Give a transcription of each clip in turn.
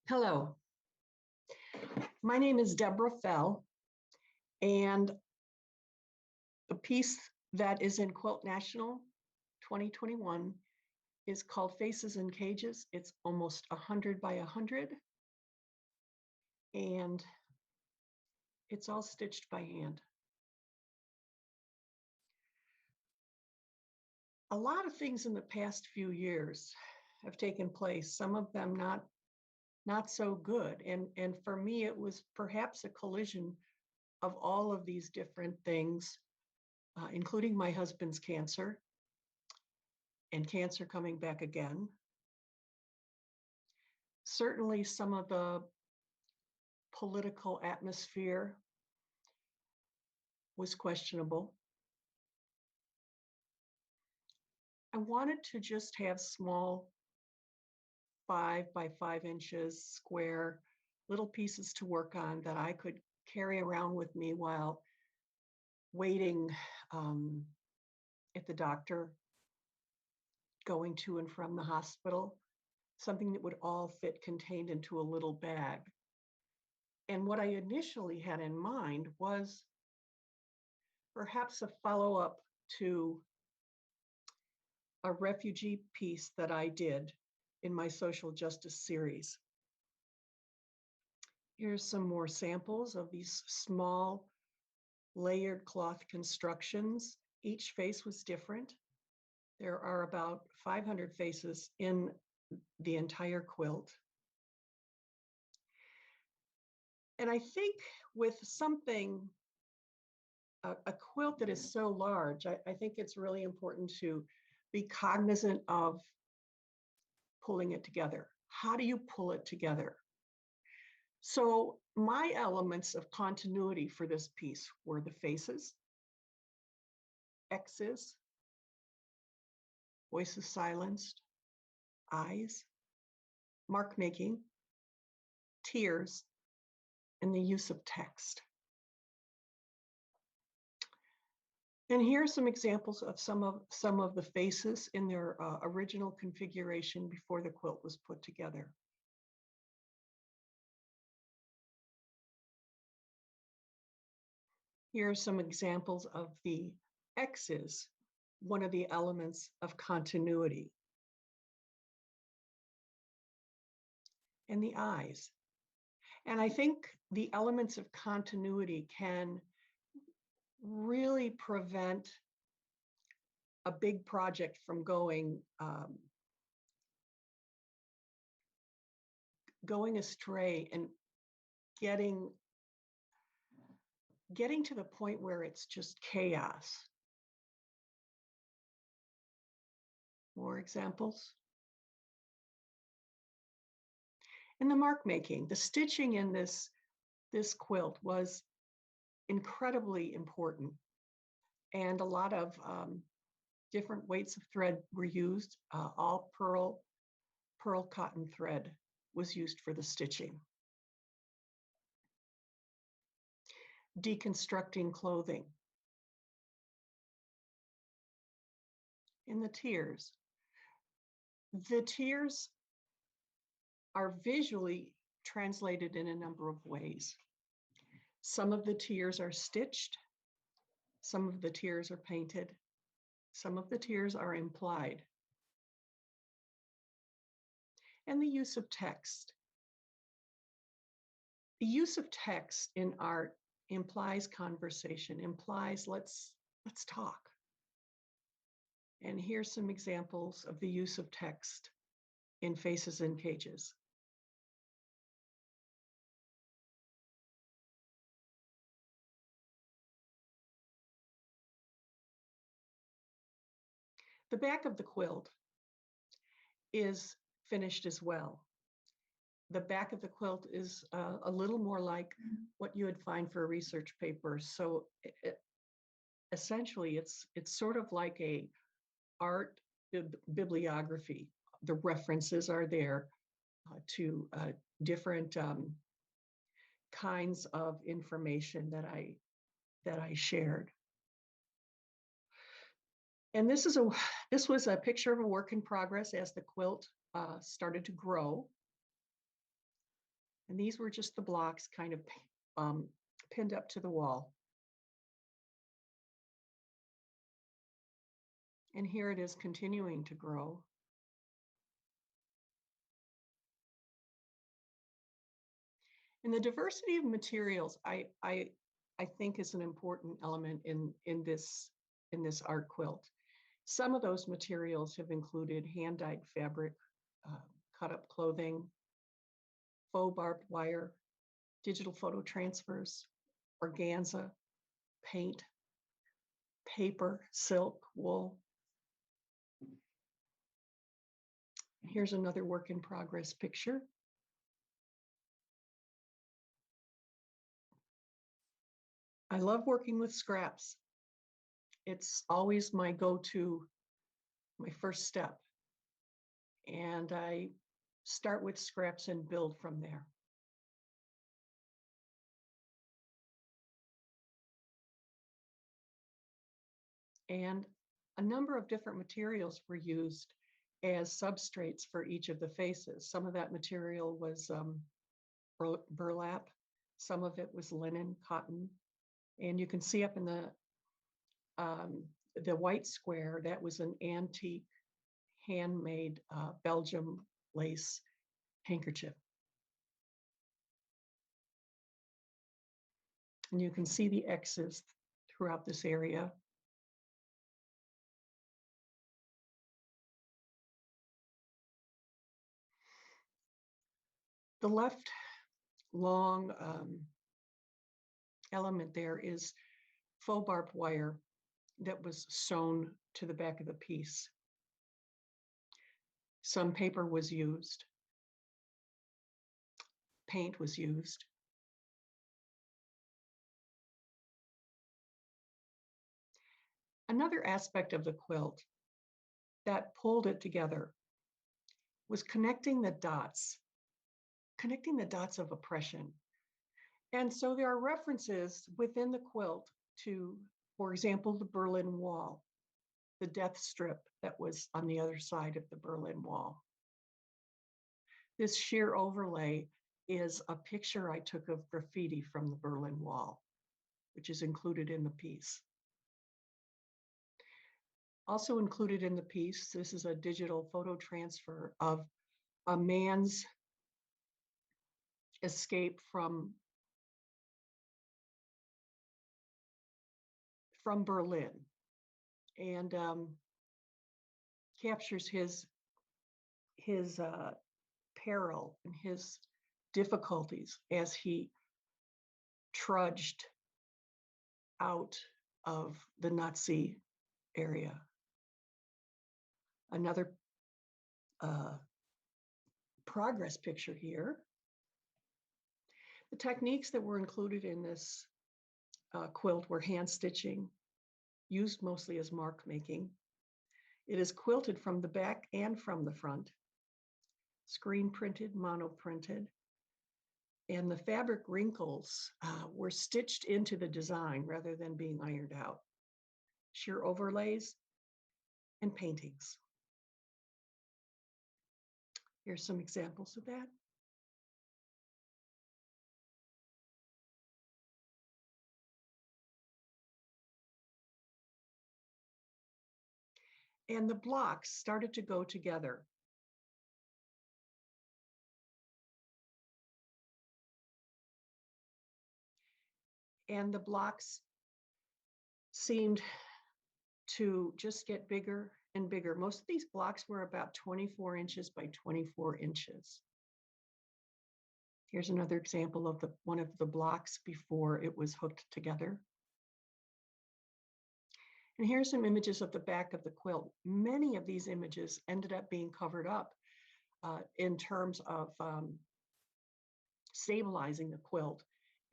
Hello, my name is Deborah Fell, and the piece that is in Quilt National 2021 is called Faces in Cages. It's almost 100 by 100, and it's all stitched by hand. A lot of things in the past few years have taken place, some of them not so good. And for me, it was perhaps a collision of all of these different things, including my husband's cancer and cancer coming back again. Certainly some of the political atmosphere was questionable. I wanted to just have small 5 by 5 inches square little pieces to work on that I could carry around with me while waiting at the doctor, going to and from the hospital, something that would all fit contained into a little bag. And what I initially had in mind was perhaps a follow-up to a refugee piece that I did in my social justice series. Here's some more samples of these small layered cloth constructions. Each face was different. There are about 500 faces in the entire quilt. And I think with something, a quilt that is so large, I think it's really important to be cognizant of pulling it together. How do you pull it together? So my elements of continuity for this piece were the faces, X's, voices silenced, eyes, mark making, tears, and the use of text. And here are some examples of some of the faces in their original configuration before the quilt was put together. Here are some examples of the X's, one of the elements of continuity. And the eyes. And I think the elements of continuity can really prevent a big project from going astray and getting to the point where it's just chaos. More examples. And the mark making, the stitching in this quilt was incredibly important. And a lot of different weights of thread were used. All pearl cotton thread was used for the stitching. Deconstructing clothing. And the tears. The tears are visually translated in a number of ways. Some of the tears are stitched, some of the tears are painted, some of the tears are implied. And the use of text. The use of text in art implies conversation, implies let's talk. And here's some examples of the use of text in Faces in Cages. The back of the quilt is finished as well. The back of the quilt is a little more like what you would find for a research paper. So essentially, it's sort of like a art bibliography. The references are there to different kinds of information that I shared. And this was a picture of a work in progress as the quilt started to grow. And these were just the blocks kind of pinned up to the wall. And here it is continuing to grow. And the diversity of materials, I think, is an important element in this art quilt. Some of those materials have included hand-dyed fabric, cut-up clothing, faux barbed wire, digital photo transfers, organza, paint, paper, silk, wool. Here's another work in progress picture. I love working with scraps. It's always my go-to, my first step. And I start with scraps and build from there. And a number of different materials were used as substrates for each of the faces. Some of that material was burlap. Some of it was linen, cotton. And you can see up in the white square, that was an antique handmade Belgium lace handkerchief. And you can see the X's throughout this area. The left long element there is faux barbed wire that was sewn to the back of the piece. Some paper was used. Paint was used. Another aspect of the quilt that pulled it together was connecting the dots of oppression. And so there are references within the quilt to, for example, the Berlin Wall, the death strip that was on the other side of the Berlin Wall. This sheer overlay is a picture I took of graffiti from the Berlin Wall, which is included in the piece. Also included in the piece, this is a digital photo transfer of a man's escape from Berlin, and captures his peril and his difficulties as he trudged out of the Nazi area. Another progress picture here. The techniques that were included in this quilt were hand stitching, used mostly as mark making. It is quilted from the back and from the front, screen printed, mono printed, and the fabric wrinkles were stitched into the design rather than being ironed out. Sheer overlays and paintings. Here's some examples of that. And the blocks started to go together. And the blocks seemed to just get bigger and bigger. Most of these blocks were about 24 inches by 24 inches. Here's another example of one of the blocks before it was hooked together. And here's some images of the back of the quilt. Many of these images ended up being covered up in terms of stabilizing the quilt.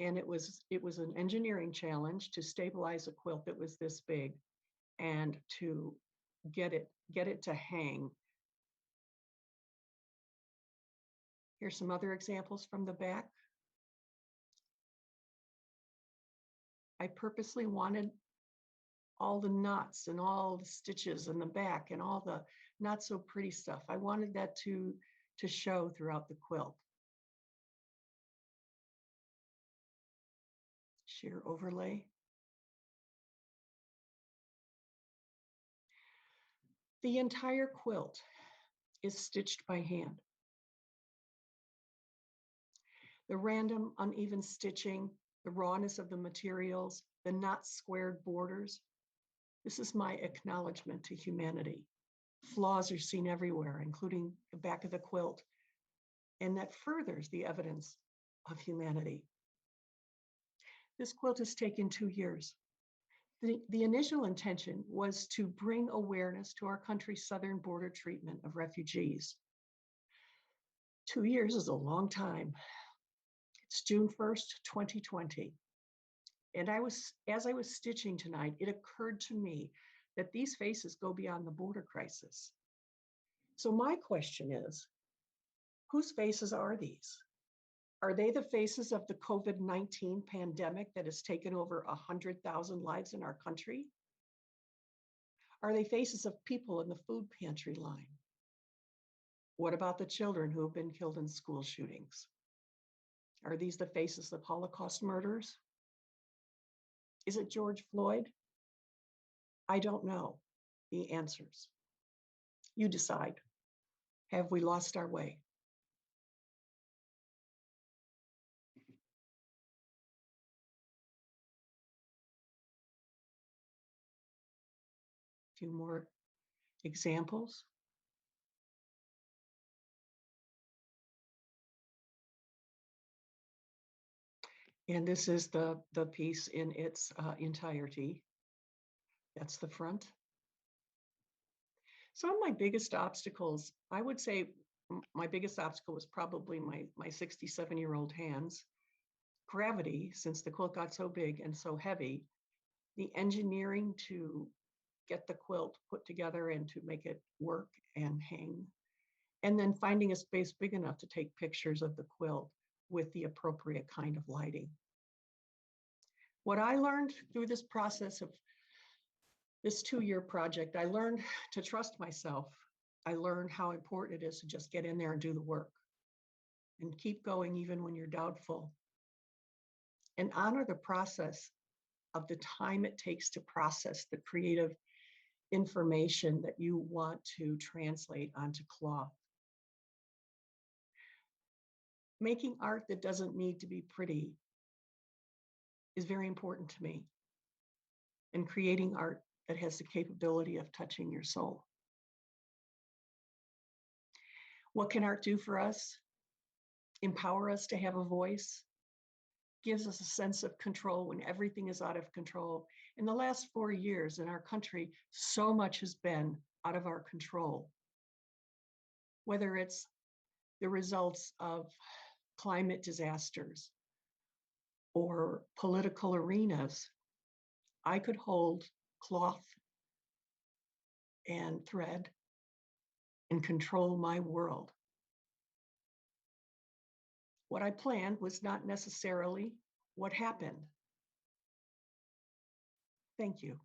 And it was an engineering challenge to stabilize a quilt that was this big and to get it to hang. Here's some other examples from the back. I purposely wanted all the knots and all the stitches in the back and all the not so pretty stuff. I wanted that to show throughout the quilt. sheer overlay. The entire quilt is stitched by hand. The random, uneven stitching, the rawness of the materials, the not squared borders. This is my acknowledgement to humanity. Flaws are seen everywhere, including the back of the quilt, and that furthers the evidence of humanity. This quilt has taken 2 years. The initial intention was to bring awareness to our country's southern border treatment of refugees. 2 years is a long time. It's June 1st, 2020. And as I was stitching tonight, it occurred to me that these faces go beyond the border crisis. So my question is, whose faces are these? Are they the faces of the COVID-19 pandemic that has taken over 100,000 lives in our country? Are they faces of people in the food pantry line? What about the children who have been killed in school shootings? Are these the faces of Holocaust murders? Is it George Floyd? I don't know the answers. You decide. Have we lost our way? A few more examples. And this is the piece in its entirety. That's the front. Some of my biggest obstacles, I would say my biggest obstacle was probably my 67-year-old hands. Gravity, since the quilt got so big and so heavy, the engineering to get the quilt put together and to make it work and hang, and then finding a space big enough to take pictures of the quilt with the appropriate kind of lighting. What I learned through this process of this 2-year project, I learned to trust myself. I learned how important it is to just get in there and do the work and keep going even when you're doubtful, and honor the process of the time it takes to process the creative information that you want to translate onto cloth. Making art that doesn't need to be pretty is very important to me, and creating art that has the capability of touching your soul. What can art do for us? Empower us to have a voice, gives us a sense of control when everything is out of control. In the last 4 years in our country, so much has been out of our control. Whether it's the results of climate disasters or political arenas, I could hold cloth and thread and control my world. What I planned was not necessarily what happened. Thank you.